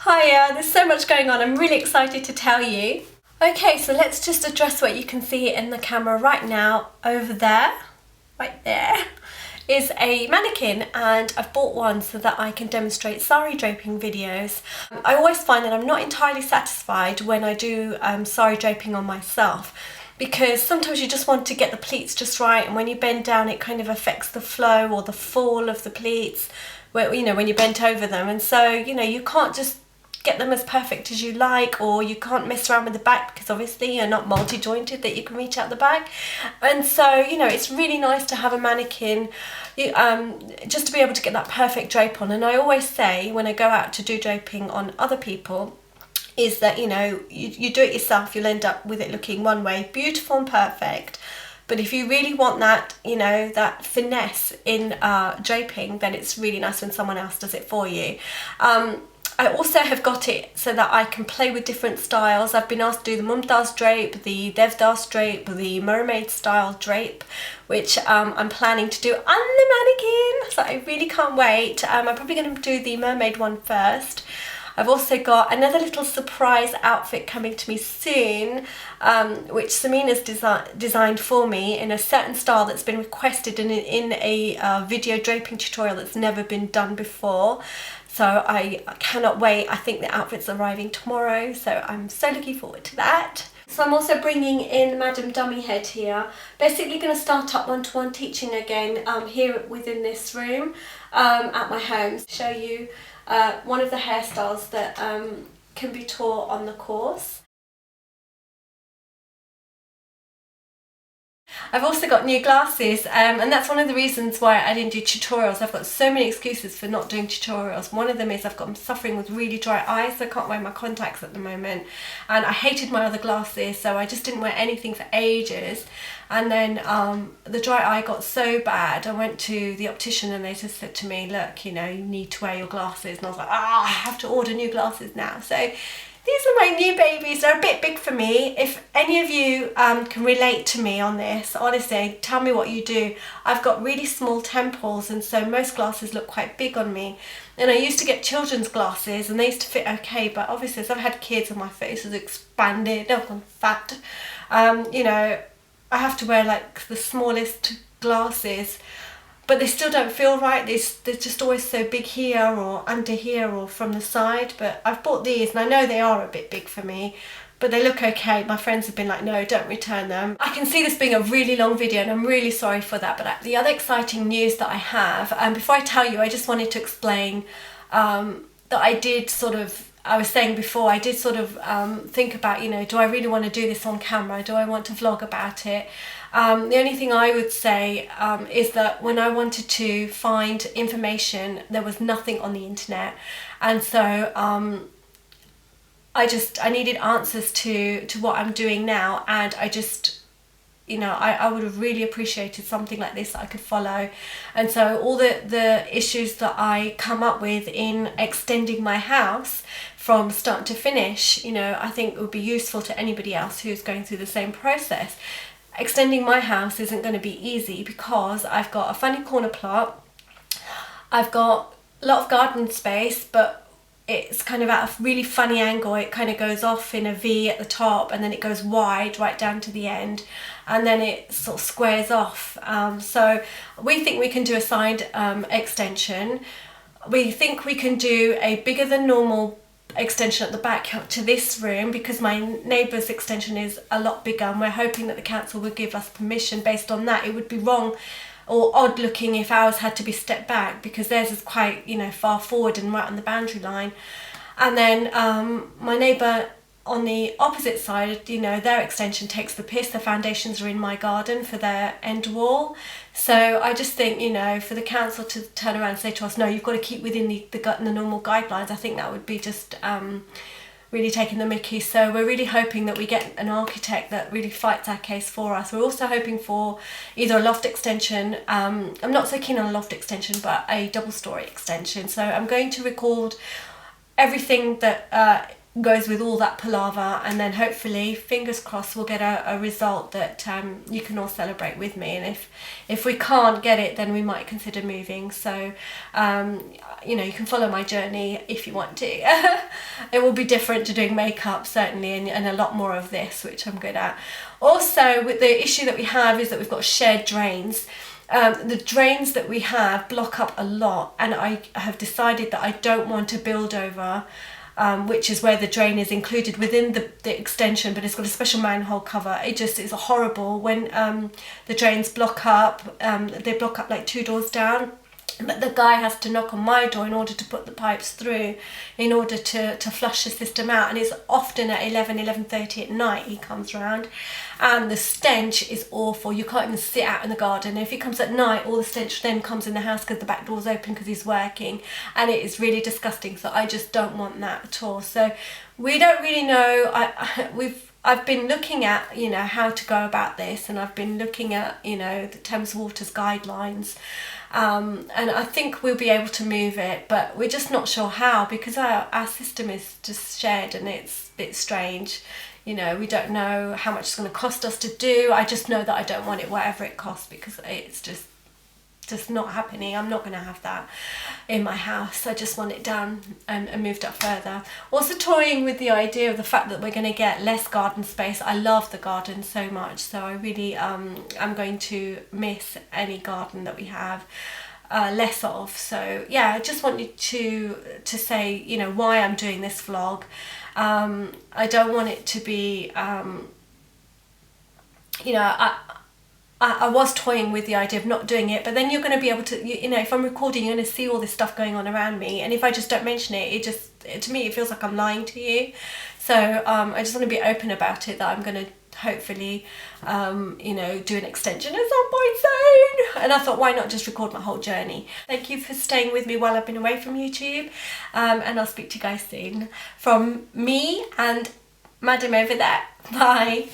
Hiya, there's so much going on. I'm really excited to tell you. Okay, so let's just address what you can see in the camera right now. Over there, right there, is a mannequin, and I've bought one so that I can demonstrate sari draping videos. I always find that I'm not entirely satisfied when I do sari draping on myself, because sometimes you just want to get the pleats just right, and when you bend down it kind of affects the flow or the fall of the pleats where, when you bent over them, and so you can't just get them as perfect as you like, or you can't mess around with the back because obviously you're not multi-jointed that you can reach out the back. And so it's really nice to have a mannequin just to be able to get that perfect drape on. And I always say when I go out to do draping on other people is that you do it yourself, you'll end up with it looking one way, beautiful and perfect. But if you really want that, that finesse in draping, then it's really nice when someone else does it for you. I also have got it so that I can play with different styles. I've been asked to do the Mumtaz drape, the Devdas drape, the mermaid style drape, which I'm planning to do on the mannequin. So I really can't wait. I'm probably going to do the mermaid one first. I've also got another little surprise outfit coming to me soon, which Samina's designed for me in a certain style that's been requested in a video draping tutorial that's never been done before. So I cannot wait. I think the outfit's arriving tomorrow, so I'm so looking forward to that. So I'm also bringing in Madam Dummy Head here. Basically going to start up one-to-one teaching again here within this room at my home. Show you one of the hairstyles that can be taught on the course. I've also got new glasses, and that's one of the reasons why I didn't do tutorials. I've got so many excuses for not doing tutorials. One of them is I'm suffering with really dry eyes, so I can't wear my contacts at the moment, and I hated my other glasses, so I just didn't wear anything for ages. And then the dry eye got so bad, I went to the optician and they just said to me, look, you need to wear your glasses, and I was like, I have to order new glasses now. So these are my new babies. They're a bit big for me. If any of you can relate to me on this, honestly, tell me what you do. I've got really small temples, and so most glasses look quite big on me. And I used to get children's glasses and they used to fit okay, but obviously as I've had kids and my face has expanded, I've gone fat, I have to wear like the smallest glasses, but they still don't feel right. They're just always so big here or under here or from the side. But I've bought these and I know they are a bit big for me, but they look okay. My friends have been like, no, don't return them. I can see this being a really long video and I'm really sorry for that. But the other exciting news that I have, before I tell you, I just wanted to explain that I did I was saying before, I did think about, do I really want to do this on camera? Do I want to vlog about it? The only thing I would say is that when I wanted to find information, there was nothing on the internet. And so I needed answers to what I'm doing now. And I just, I would have really appreciated something like this that I could follow. And so all the issues that I come up with in extending my house from start to finish, I think it would be useful to anybody else who's going through the same process. Extending my house isn't going to be easy because I've got a funny corner plot, I've got a lot of garden space, but it's kind of at a really funny angle. It kind of goes off in a V at the top and then it goes wide right down to the end, and then it sort of squares off. So we think we can do a side extension. We think we can do a bigger than normal extension at the back to this room because my neighbour's extension is a lot bigger, and we're hoping that the council will give us permission based on that. It would be wrong or odd looking if ours had to be stepped back because theirs is quite far forward and right on the boundary line. And then my neighbour on the opposite side, their extension takes the piss. The foundations are in my garden for their end wall. So I just think, for the council to turn around and say to us, no, you've got to keep within the normal guidelines, I think that would be just really taking the mickey. So we're really hoping that we get an architect that really fights our case for us. We're also hoping for either a loft extension. I'm not so keen on a loft extension, but a double-storey extension. So I'm going to record everything that goes with all that palaver, and then hopefully, fingers crossed, we'll get a result that you can all celebrate with me. And if we can't get it, then we might consider moving. So you know, you can follow my journey if you want to. It will be different to doing makeup, certainly, and a lot more of this, which I'm good at. Also, with the issue that we have is that we've got shared drains. The drains that we have block up a lot, and I have decided that I don't want to build over, which is where the drain is included within the extension, but it's got a special manhole cover. It just is horrible when the drains block up. They block up like 2 doors down, but the guy has to knock on my door in order to put the pipes through, in order to flush the system out. And it's often at 11:30 at night he comes round, and the stench is awful. You can't even sit out in the garden. If he comes at night, all the stench then comes in the house because the back door's open because he's working, and it is really disgusting. So I just don't want that at all. So we don't really know. I've been looking at, you know, how to go about this, and I've been looking at, you know, the Thames Water's guidelines, and I think we'll be able to move it, but we're just not sure how, because our system is just shared, and it's a bit strange. You know, we don't know how much it's going to cost us to do. I just know that I don't want it whatever it costs, because it's just not happening. I'm not going to have that in my house. I just want it done and moved up further. Also toying with the idea of the fact that we're going to get less garden space. I love the garden so much, so I really I'm going to miss any garden that we have less of. So yeah, I just wanted to say, you know, why I'm doing this vlog. I don't want it to be you know, I was toying with the idea of not doing it, but then you're going to be able to, you know, if I'm recording, you're going to see all this stuff going on around me, and if I just don't mention it, to me it feels like I'm lying to you. So I just want to be open about it, that I'm going to hopefully you know, do an extension at some point soon, and I thought, why not just record my whole journey. Thank you for staying with me while I've been away from YouTube, and I'll speak to you guys soon. From me and Madam over there. Bye.